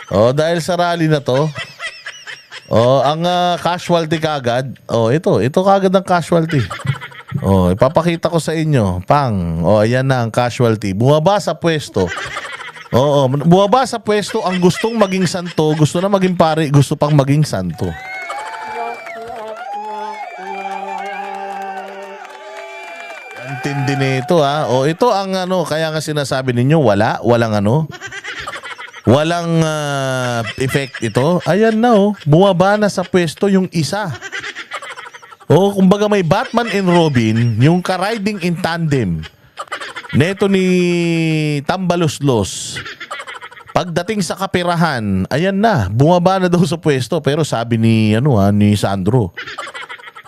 Oh, dahil sa rally na to, oh, ang casualty kagad. Oh, ito kagad ang casualty. Oh, ipapakita ko sa inyo. Pang. Oh, ayan na ang casualty. Bumaba sa pwesto. Oo, bumaba sa pwesto ang gustong maging santo, gusto na maging pare, gusto pang maging santo. Ang tindi nito ha. O ito ang kaya nga sinasabi ninyo, walang effect ito. Ayan na bumaba na sa pwesto yung isa. O kumbaga may Batman and Robin, yung ka-riding in tandem. Neto ni Tambaloslos. Pagdating sa kapirahan, ayan na, bumaba na daw sa pwesto pero sabi ni ni Sandro,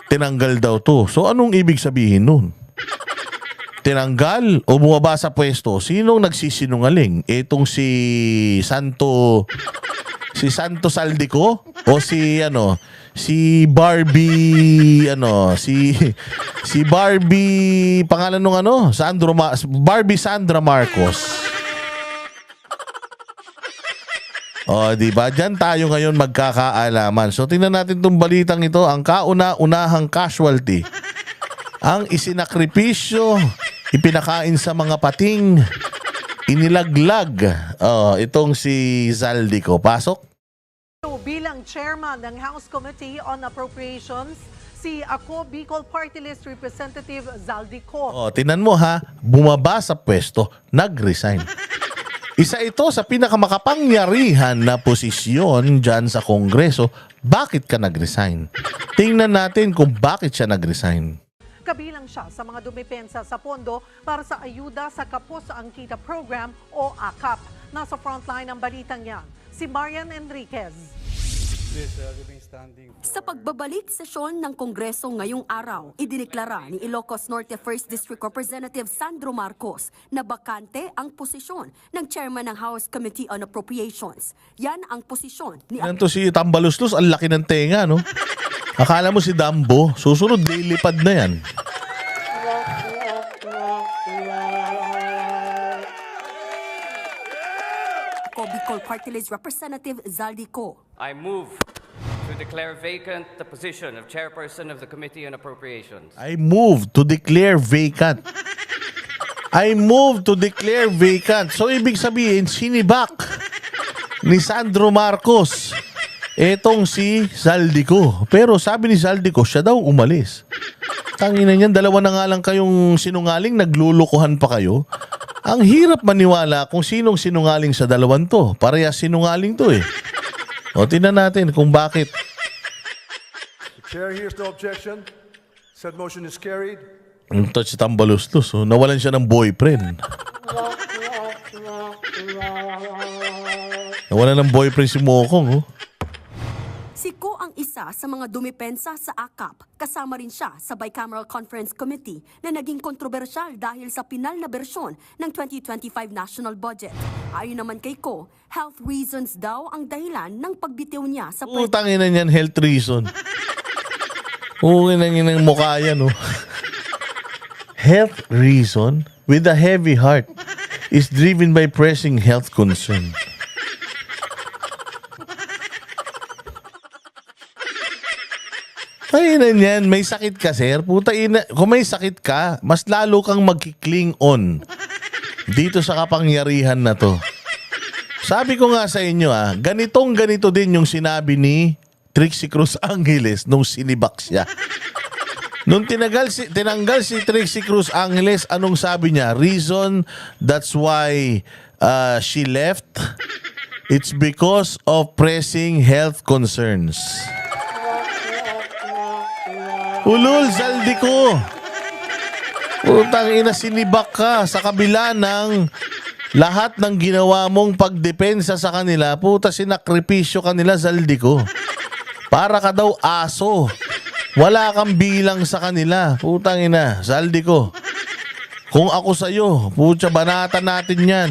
tinanggal daw to. So anong ibig sabihin nun? Tinanggal o bumaba sa pwesto? Sinong nagsisinungaling? Itong si Santo Saldico o si Barbie si Barbie pangalan nung Barbie Sandra Marcos. Oh, di ba? Diyan tayo ngayon magkakaalaman. So tingnan natin tong balitang ito, ang kauna-unahang casualty. Ang isinakripisyo, ipinakain sa mga pating, inilaglag. Oh, itong si Zaldico. Pasok. Bilang chairman ng House Committee on Appropriations, si Ako Bicol Party List Representative Zaldico. Oh, tinan mo ha, bumaba sa pwesto, nag-resign. Isa ito sa pinakamakapangyarihan na posisyon dyan sa Kongreso. Bakit ka nag-resign? Tingnan natin kung bakit siya nag-resign. Kabilang siya sa mga dumipensa sa pondo para sa ayuda sa Kapos ang Kita Program o AKAP. Nasa frontline ng balitang yan, si Marian Enriquez. Sa pagbabalik sesyon ng Kongreso ngayong araw, idineklara ni Ilocos Norte 1st District Representative Sandro Marcos na bakante ang posisyon ng chairman ng House Committee on Appropriations. Yan ang posisyon ni Yan to si Tambaloslos, ang laki ng tenga, no? Akala mo si Dumbo, susunod lilipad na yan. Ako Bicol Party List Representative Zaldico. I move to declare vacant the position of Chairperson of the Committee on Appropriations. I move to declare vacant. I move to declare vacant. So, ibig sabihin, sinibak ni Sandro Marcos etong si Zaldico. Pero sabi ni Zaldico, siya daw umalis. Tangina niyan, dalawa na nga lang kayong sinungaling, naglulukuhan pa kayo. Ang hirap maniwala kung sinong sinungaling sa dalawan to. Parehas sinungaling to eh. O, tingnan natin kung bakit. Chair hears no objection. Said motion is carried. Ito si Tambaloslos, nawalan siya ng boyfriend. Nawalan ng boyfriend si Mokong. Si Ko ang isa sa mga dumipensa sa AKAP. Kasama rin siya sa Bicameral Conference Committee na naging kontrobersyal dahil sa pinal na bersyon ng 2025 National Budget. Ayon naman kay Ko, health reasons daw ang dahilan ng pagbitiw niya sa Utangin na niyan, health reason. Utangin na ng mukha yan, Health reason with a heavy heart is driven by pressing health concern. Ay na yan, may sakit ka, sir. Puta ina, kung may sakit ka, mas lalo kang magkikling on dito sa kapangyarihan na to. Sabi ko nga sa inyo, ganito din yung sinabi ni Trixie Cruz Angeles nung sinibak siya. Nung tinanggal si Trixie Cruz Angeles, anong sabi niya? Reason that's why she left, it's because of pressing health concerns. Ulul, Zaldico. Putang ina, sinibak ka sa kabila ng lahat ng ginawa mong pagdepensa sa kanila. Puta, sinakripisyo kanila, Zaldico. Para ka daw aso. Wala kang bilang sa kanila. Putang ina, Zaldico. Kung ako sa'yo, putya, banatan natin yan.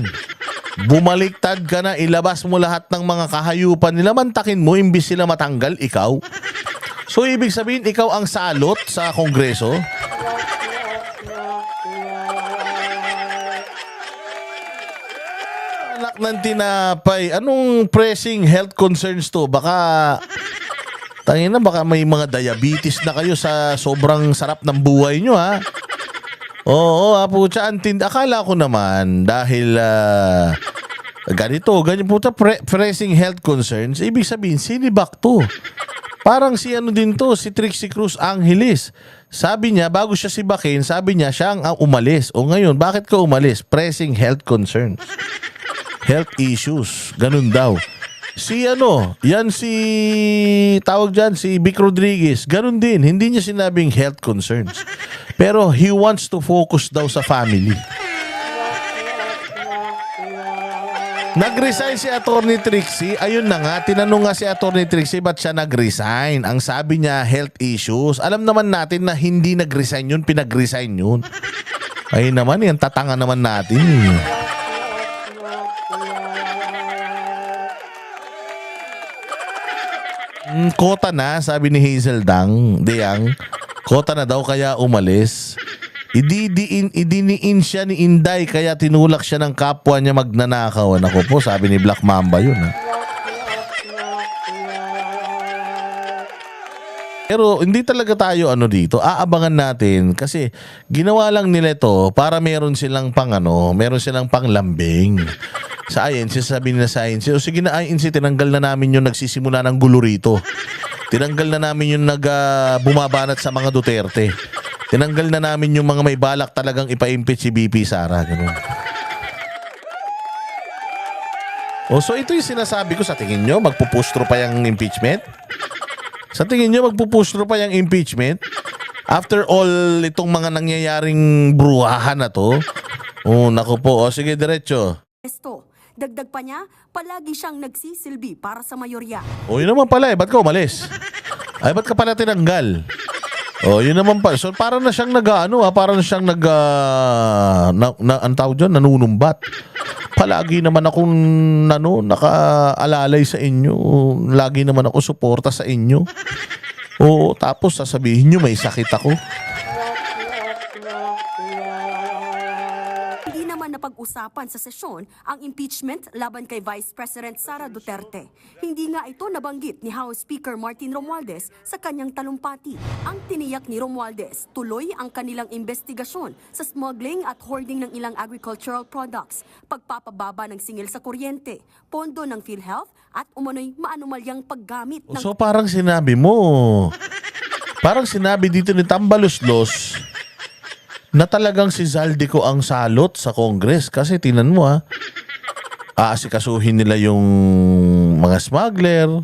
Bumaliktad ka na, ilabas mo lahat ng mga kahayupan nila, mantakin mo, imbis sila matanggal, ikaw. So, ibig sabihin, ikaw ang salot sa Kongreso? Anak ng tinapay. Anong pressing health concerns to? Baka, baka may mga diabetes na kayo sa sobrang sarap ng buhay nyo, ha? Oo, putya, akala ko naman, dahil ganito, ganyan putya, pressing health concerns, ibig sabihin, sinibak to. Parang si ano din to, si Trixie Cruz Angeles. Sabi niya, bago siya sibakin, sabi niya, siya ang umalis. O ngayon, bakit ka umalis? Pressing health concerns. Health issues. Ganun daw. Si ano, yan si, tawag dyan, si Vic Rodriguez. Ganun din. Hindi niya sinabing health concerns. Pero he wants to focus daw sa family. Nag-resign si Attorney Trixie. Ayun na nga, tinanong nga si Attorney Trixie ba't siya nag-resign. Ang sabi niya, health issues. Alam naman natin na hindi nag-resign yun, pinag-resign yun. Ay naman, yan tatanga naman natin. Kota na, sabi ni Hazel Deyang. Kota na daw kaya umalis. Idiniin siya ni Inday kaya tinulak siya ng kapwa niya magnanakaw. Ako po, sabi ni Black Mamba yun. Ha? Pero hindi talaga tayo dito. Aabangan natin kasi ginawa lang nila ito para meron silang panglambing. Sa INC, sabi nila sa INC, o sige na INC, tinanggal na namin yung nagsisimula ng gulo rito. Tinanggal na namin yung bumabanat sa mga Duterte. Tinanggal na namin yung mga may balak talagang ipa-impeach si BP Sara. Ganun. So ito yung sinasabi ko, sa tingin nyo, magpupustro pa yung impeachment? Sa tingin nyo, magpupustro pa yung impeachment? After all itong mga nangyayaring bruhahan na to? Naku po. Sige, diretso. Dagdag pa niya, palagi siyang nagsisilbi para sa mayorya. Yun naman pala ba't ka umalis? Ay, ba't ka pala tinanggal? Yun naman pa. So, parang na siyang parang na siyang ang tawag dyan, nanunumbat. Palagi naman akong nakaalalay sa inyo. Lagi naman ako suporta sa inyo. Tapos sasabihin nyo may sakit ako. Hindi naman napag-usapan sa sesyon ang impeachment laban kay Vice President Sara Duterte. Hindi nga ito nabanggit ni House Speaker Martin Romualdez sa kanyang talumpati. Ang tiniyak ni Romualdez, tuloy ang kanilang investigasyon sa smuggling at hoarding ng ilang agricultural products, pagpapababa ng singil sa kuryente, pondo ng PhilHealth at umano'y maanumalyang paggamit ng... So parang sinabi dito ni Tambaluslos na talagang si Zaldico ang salot sa Congress kasi tinan mo aasikasuhin nila yung mga smuggler,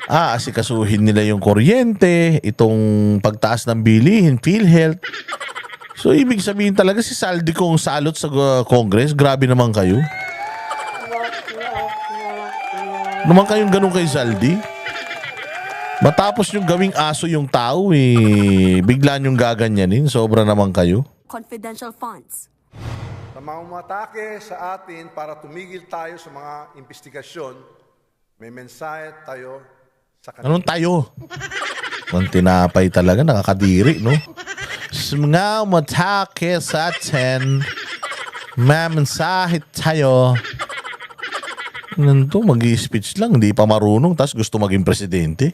aasikasuhin nila yung kuryente, itong pagtaas ng bilihin, PhilHealth. So ibig sabihin talaga si Zaldico ang salot sa Congress. Grabe naman kayo. Naman kayong ganun kay Zaldi. Matapos yung gawing aso yung tao bigla nyong gaganyanin. Sobra naman kayo. Confidential funds. Sa mga umatake sa atin para tumigil tayo sa mga investigasyon, may mensahe tayo sa kanila. Anong tayo? Ang tinapay talaga, nakakadiri, no? Sa mga umatake sa atin, may mensahe tayo. Nanto, mag-i-speech lang, hindi pa marunong, tas gusto maging presidente.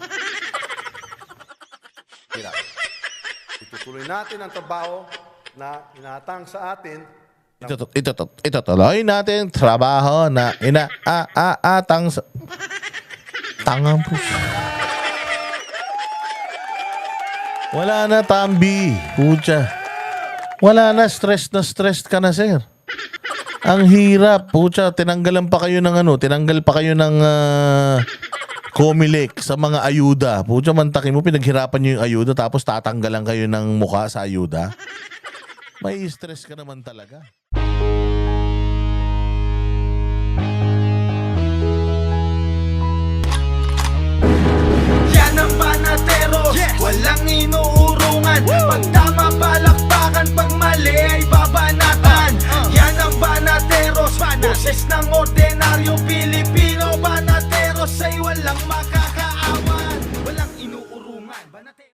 Itutuloy natin ang trabaho na inaatang sa atin. Itutuloy natin trabaho na inaatang sa... Tangang po. Wala na, Tambi. Pucha. Wala na, stress ka na, sir. Ang hirap. Pucha, tinanggal pa kayo ng Comelec sa mga ayuda. Pucha, mantakin mo, pinaghirapan nyo yung ayuda tapos tatanggalan kayo ng mukha sa ayuda. May stress ka naman talaga. Yan ang Banateros, walang inuurungan. Pag tama palakpakan, pag mali ay babanatan. Yan ang Banateros, boses ng ordinaryo Pilipino. Banateros ay walang makakaawan, walang inuurungan.